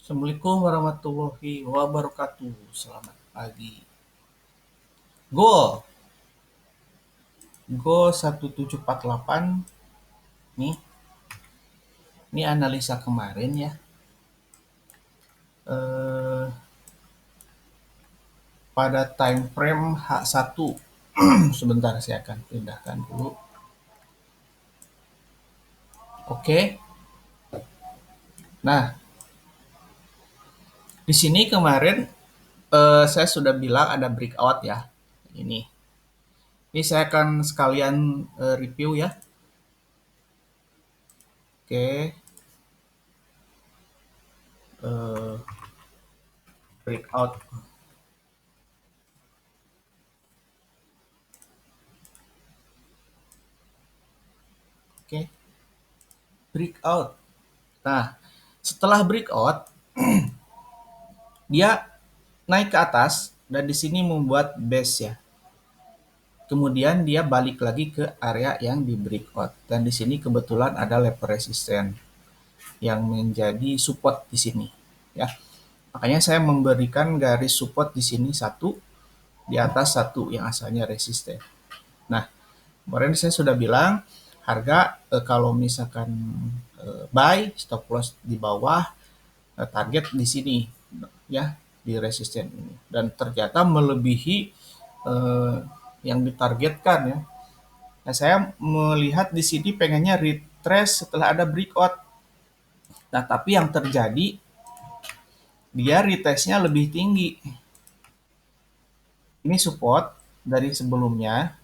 Assalamualaikum warahmatullahi wabarakatuh. Selamat pagi. Go, Go 1748 nih. Ini analisa kemarin ya. Eh, pada time frame H1. Sebentar saya akan pindahkan dulu. Oke. Nah, di sini kemarin saya sudah bilang ada breakout ya. Ini. Ini saya akan sekalian review ya. Oke. Eh, breakout. Oke. Breakout. Nah, setelah breakout, dia naik ke atas dan di sini membuat base ya. Kemudian dia balik lagi ke area yang di breakout dan di sini kebetulan ada level resisten yang menjadi support di sini ya. Makanya saya memberikan garis support di sini satu, di atas satu yang asalnya resisten. Nah, kemarin saya sudah bilang harga kalau misalkan buy stop loss di bawah, target di sini ya, di resisten ini, dan ternyata melebihi eh, yang ditargetkan ya. Nah, saya melihat di sini pengennya retrace setelah ada breakout. Nah, tapi yang terjadi dia retestnya lebih tinggi. Ini support dari sebelumnya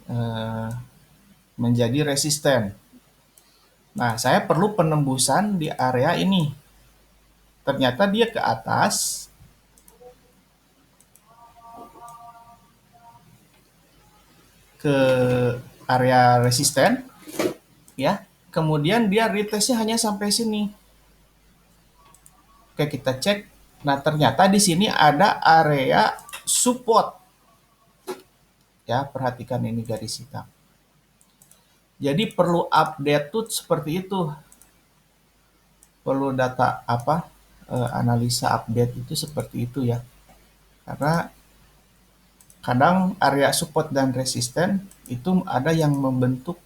eh, menjadi resisten. Nah, saya perlu penembusan di area ini. Ternyata dia ke atas, ke area resisten ya. Kemudian dia retestnya hanya sampai sini. Oke, kita cek. Nah, ternyata di sini ada area support. Ya, perhatikan ini garis hitam. Jadi perlu update tuh seperti itu. Perlu data apa? Analisa update itu seperti itu ya. Karena kadang area support dan resisten itu ada yang membentuk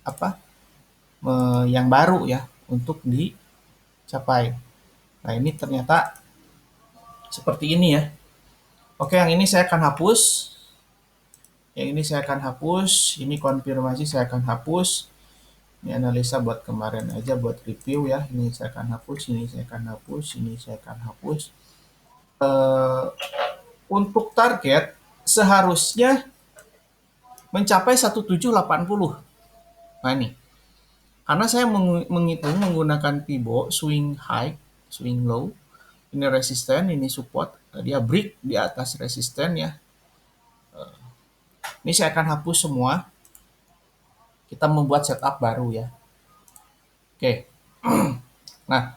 apa? Yang baru ya untuk dicapai. Nah, ini ternyata seperti ini ya. Oke, yang ini saya akan hapus. Yang ini saya akan hapus. Ini konfirmasi saya akan hapus. Ini analisa buat kemarin aja, buat review ya. Ini saya akan hapus, ini saya akan hapus, ini saya akan hapus. Eh, untuk target seharusnya mencapai 1780. Nah ini, karena saya menghitung menggunakan Fibo, swing high, swing low. Ini resisten, ini support. Dia break di atas resisten ya. Ini saya akan hapus semua. Kita membuat setup baru ya. Oke. Nah,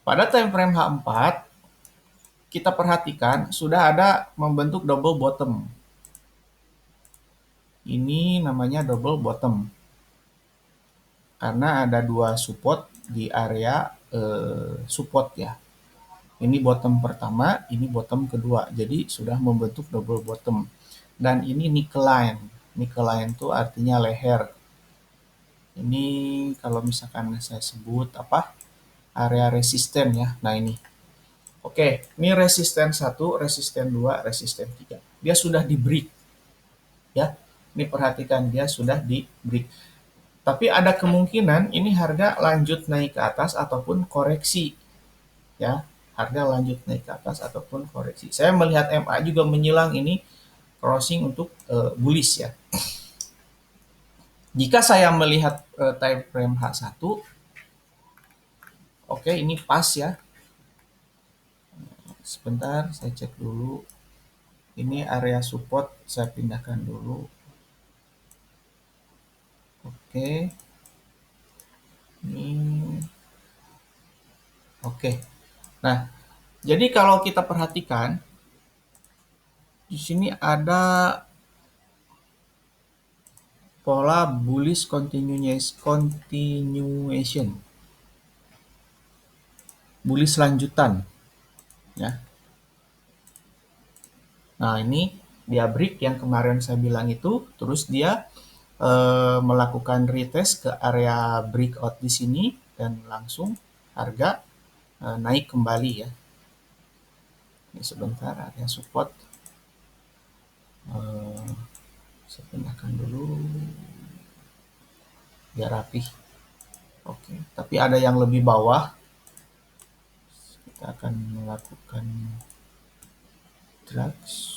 pada time frame H4 kita perhatikan sudah ada membentuk double bottom. Ini namanya double bottom. Karena ada dua support di area support ya. Ini bottom pertama, ini bottom kedua. Jadi sudah membentuk double bottom. Dan ini neckline. Neckline itu artinya leher. Ini kalau misalkan saya sebut apa? Area resisten ya. Nah ini. Oke, ini resisten 1, resisten 2, resisten 3. Dia sudah di break. Ya. Ini perhatikan dia sudah di break. Tapi ada kemungkinan ini harga lanjut naik ke atas ataupun koreksi. Ya, harga lanjut naik ke atas ataupun koreksi. Saya melihat MA juga menyilang ini crossing untuk bullish ya. Jika saya melihat time frame H1, oke, ini pas ya. Sebentar, saya cek dulu. Ini area support, saya pindahkan dulu. Oke. Ini oke. Nah, jadi kalau kita perhatikan di sini ada pola bullish continuation. bullish lanjutan ya. Nah, ini dia break yang kemarin saya bilang itu, terus dia melakukan retest ke area breakout di sini dan langsung harga naik kembali ya. Ini sebentar area support. Saya pindahkan dulu biar rapih. Oke, tapi ada yang lebih bawah. Kita akan melakukan drugs.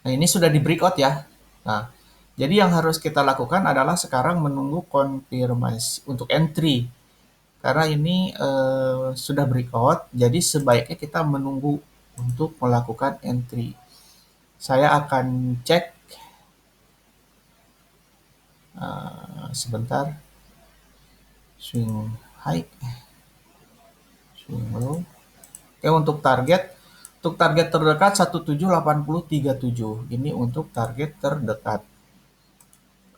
Nah, ini sudah di breakout ya. Nah, jadi yang harus kita lakukan adalah sekarang menunggu konfirmasi untuk entry. Karena ini sudah breakout, jadi sebaiknya kita menunggu untuk melakukan entry. Saya akan cek sebentar. Swing high, swing low. Oke, untuk target terdekat 178037. Ini untuk target terdekat.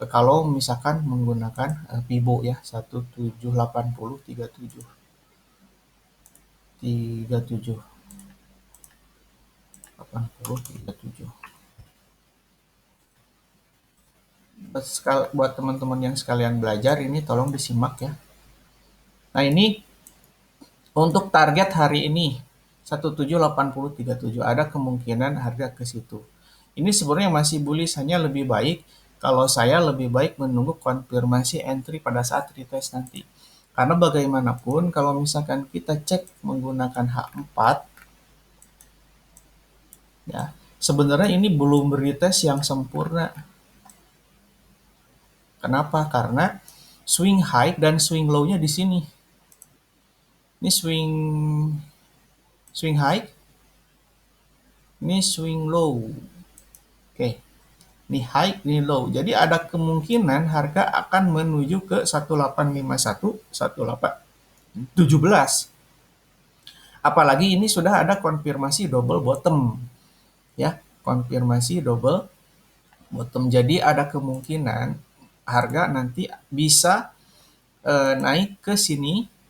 Kalau misalkan menggunakan Fibo ya, 178037. 37 80 37. Buat teman-teman yang sekalian belajar, ini tolong disimak ya. Nah, ini untuk target hari ini 178037, ada kemungkinan harga ke situ. Ini sebenarnya masih bullish, hanya lebih baik kalau saya lebih baik menunggu konfirmasi entry pada saat retest nanti. Karena bagaimanapun kalau misalkan kita cek menggunakan H4 ya, sebenarnya ini belum retest yang sempurna. Kenapa? Karena swing high dan swing low-nya di sini. Ini swing high, ini swing low. Oke. Ini high, ini low. Jadi ada kemungkinan harga akan menuju ke 1851, 1817. Apalagi ini sudah ada konfirmasi double bottom. Ya, konfirmasi double bottom. Jadi ada kemungkinan harga nanti bisa naik ke sini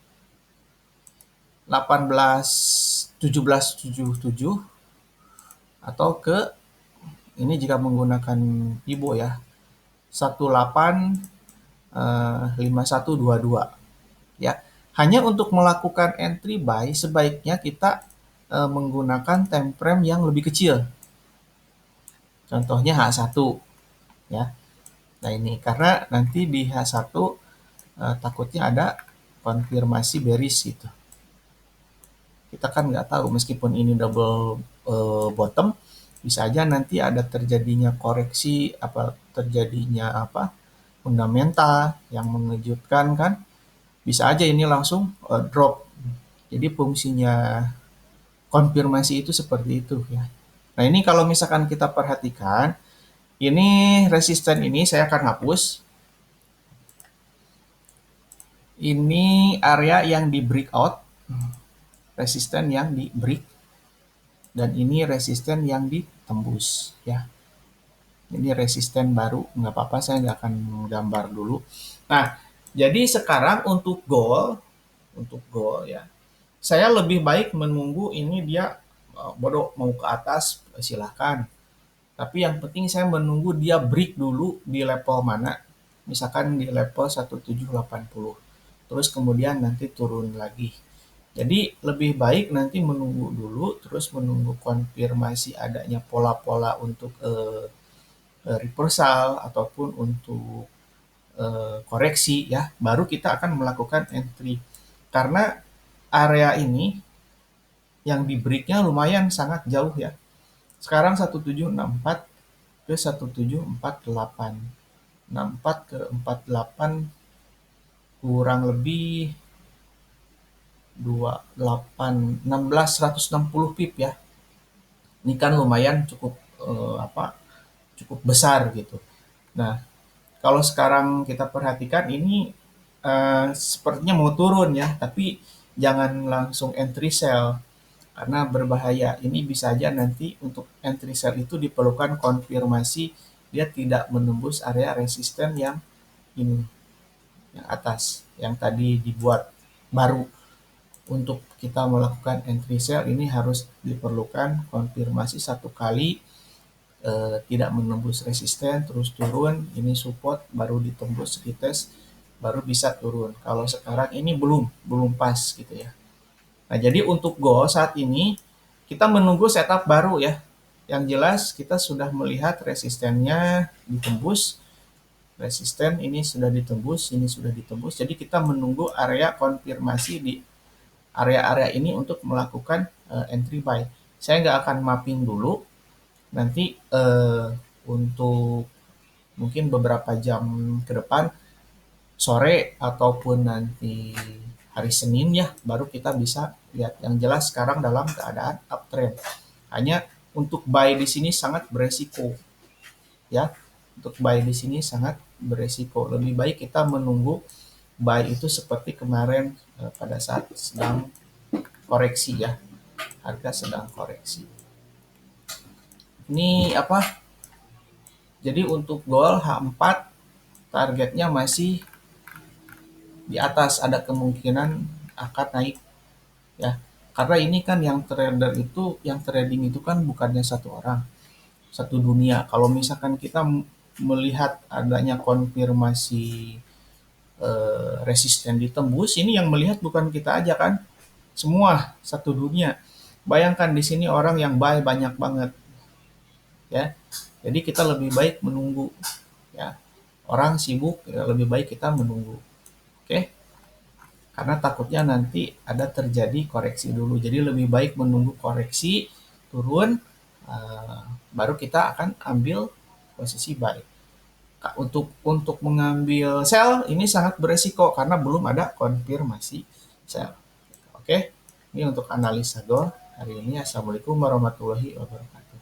1777 atau ke ini jika menggunakan Fibo ya 185122 ya. Hanya untuk melakukan entry buy sebaiknya kita menggunakan time frame yang lebih kecil. Contohnya H1 ya. Nah, ini karena nanti di H1 takutnya ada konfirmasi bearish gitu. Kita kan nggak tahu, meskipun ini double bottom, bisa aja nanti ada terjadinya koreksi, terjadinya fundamental yang mengejutkan kan, bisa aja ini langsung drop. Jadi fungsinya konfirmasi itu seperti itu ya. Nah, ini kalau misalkan kita perhatikan, ini resisten ini saya akan hapus. Ini area yang di breakout, resisten yang di break, dan ini resisten yang ditembus ya. Ini resisten baru, nggak apa-apa, saya nggak akan gambar dulu. Nah, jadi sekarang untuk goal ya, saya lebih baik menunggu ini dia bodoh mau ke atas silahkan. Tapi yang penting saya menunggu dia break dulu di level mana. Misalkan di level 1780. Terus kemudian nanti turun lagi. Jadi lebih baik nanti menunggu dulu, terus menunggu konfirmasi adanya pola-pola untuk reversal ataupun untuk koreksi ya, baru kita akan melakukan entry. Karena area ini yang di breaknya lumayan sangat jauh ya. Sekarang 1764 ke 1748. 64 ke 48 kurang lebih 28 16 160 pip ya. Ini kan lumayan cukup cukup besar gitu. Nah, kalau sekarang kita perhatikan ini sepertinya mau turun ya, tapi jangan langsung entry sell karena berbahaya. Ini bisa aja nanti untuk entry sell itu diperlukan konfirmasi dia tidak menembus area resisten yang ini. yang atas, yang tadi dibuat baru. Untuk kita melakukan entry sell ini harus diperlukan konfirmasi satu kali, tidak menembus resisten terus turun, ini support baru ditembus retest baru bisa turun. Kalau sekarang ini belum pas gitu ya. Nah, jadi untuk goal saat ini kita menunggu setup baru ya. Yang jelas kita sudah melihat resistennya ditembus, resisten ini sudah ditembus, ini sudah ditembus. Jadi kita menunggu area konfirmasi di area-area ini untuk melakukan entry buy. Saya nggak akan mapping dulu, nanti untuk mungkin beberapa jam ke depan, sore ataupun nanti hari Senin ya, baru kita bisa lihat. Yang jelas sekarang dalam keadaan uptrend. Hanya untuk buy di sini sangat beresiko ya. Untuk buy di sini sangat beresiko. Lebih baik kita menunggu buy itu seperti kemarin pada saat sedang koreksi ya. Harga sedang koreksi. Ini apa? Jadi untuk goal H4 targetnya masih di atas, ada kemungkinan akan naik ya. Karena ini kan yang trader itu, yang trading itu kan bukannya satu orang, satu dunia. Kalau misalkan kita melihat adanya konfirmasi resisten ditembus, ini yang melihat bukan kita aja kan, semua satu dunia. Bayangkan di sini orang yang buy banyak banget ya. Jadi kita lebih baik menunggu ya. Orang sibuk, ya lebih baik kita menunggu. Oke? Karena takutnya nanti ada terjadi koreksi dulu. Jadi lebih baik menunggu koreksi turun, baru kita akan ambil posisi buy. Untuk mengambil sell ini sangat beresiko karena belum ada konfirmasi sell. Oke, ini untuk analisa goal hari ini. Assalamualaikum warahmatullahi wabarakatuh.